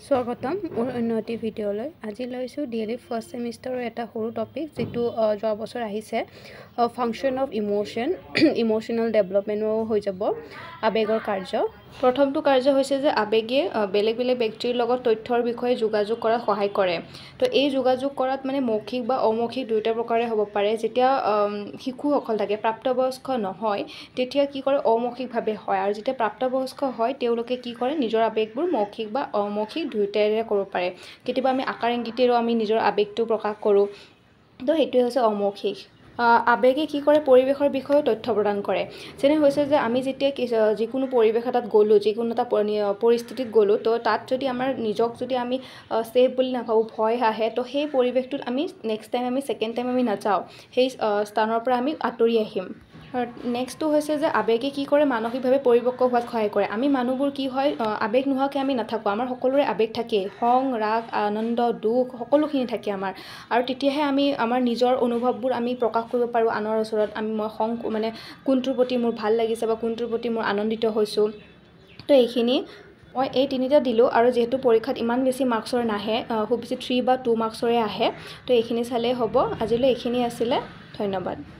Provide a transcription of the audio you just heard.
স্বাগতম মোৰ উন্নতি ভিডিঅ'লৈ আজি লৈছোঁ ডিএলই ফাৰ্ষ্ট সেমিষ্টাৰৰ এটা সৰু টপিক যেটো যোৱা বছৰ আহিছে ফাংচন অফ ইমোশনাল ডেভেলপমেণ্টও হৈ যাব আবেগৰ কাৰ্য প্ৰথমটো কাৰ্য হৈছে যে আবেগে বেলেগ বেলেগ ব্যক্তিৰ লগত তথ্যৰ বিষয়ে যোগাযোগ কৰাত সহায় কৰে তো এই যোগাযোগ কৰাত মানে মৌখিক বা অমৌখিক দুটা প্ৰকাৰে হ'ব পাৰে যেতিয়া শিশুসকল থাকে প্ৰাপ্তবয়স্ক নহয় তেতিয়া কি কৰে অমৌখিকভাৱে হয় আৰু যেতিয়া প্ৰাপ্তবয়স্ক হয় তেওঁলোকে কি কৰে নিজৰ আবেগবোৰ মৌখিক বা অমৌখিক দুইটাৰে কৰিব পাৰে কেতিয়াবা আমি আকাৰ ইংগিতেৰেও আমি নিজৰ আবেগটো প্ৰকাশ কৰোঁ তো সেইটোৱে হৈছে অমৌখিক আবেগে কি কৰে পৰিৱেশৰ বিষয়ে তথ্য প্ৰদান কৰে যেনে হৈছে যে আমি যেতিয়া যিকোনো পৰিৱেশ এটাত গ'লোঁ যিকোনো এটা পৰিস্থিতিত গ'লোঁ তো তাত যদি আমাৰ নিজক যদি আমি সেফ বুলি নাভাবোঁ ভয় আহে তো সেই পৰিৱেশটোত আমি নেক্সট টাইম আমি ছেকেণ্ড টাইম আমি নাযাওঁ সেই স্থানৰ পৰা আমি আঁতৰি আহিম নেক্সটটো হৈছে যে আবেগে কি কৰে মানসিকভাৱে পৰিপক্ক হোৱাত সহায় কৰে আমি মানুহবোৰ কি হয় আবেগ নোহোৱাকৈ আমি নাথাকোঁ আমাৰ সকলোৰে আবেগ থাকে খং ৰাগ আনন্দ দুখ সকলোখিনি থাকে আমাৰ আৰু তেতিয়াহে আমি আমাৰ নিজৰ অনুভৱবোৰ আমি প্ৰকাশ কৰিব পাৰোঁ আনৰ ওচৰত মই খং মানে কোনটোৰ প্ৰতি মোৰ ভাল লাগিছে বা কোনটোৰ প্ৰতি মোৰ আনন্দিত হৈছোঁ তো এইখিনি মই এই তিনিটা দিলোঁ আৰু যিহেতু পৰীক্ষাত ইমান বেছি মাৰ্কছৰ নাহে খুব বেছি 3 বা 2 মাৰ্কছৰে আহে তো এইখিনি চালেই হ'ব আজিলৈ এইখিনি আছিলে ধন্যবাদ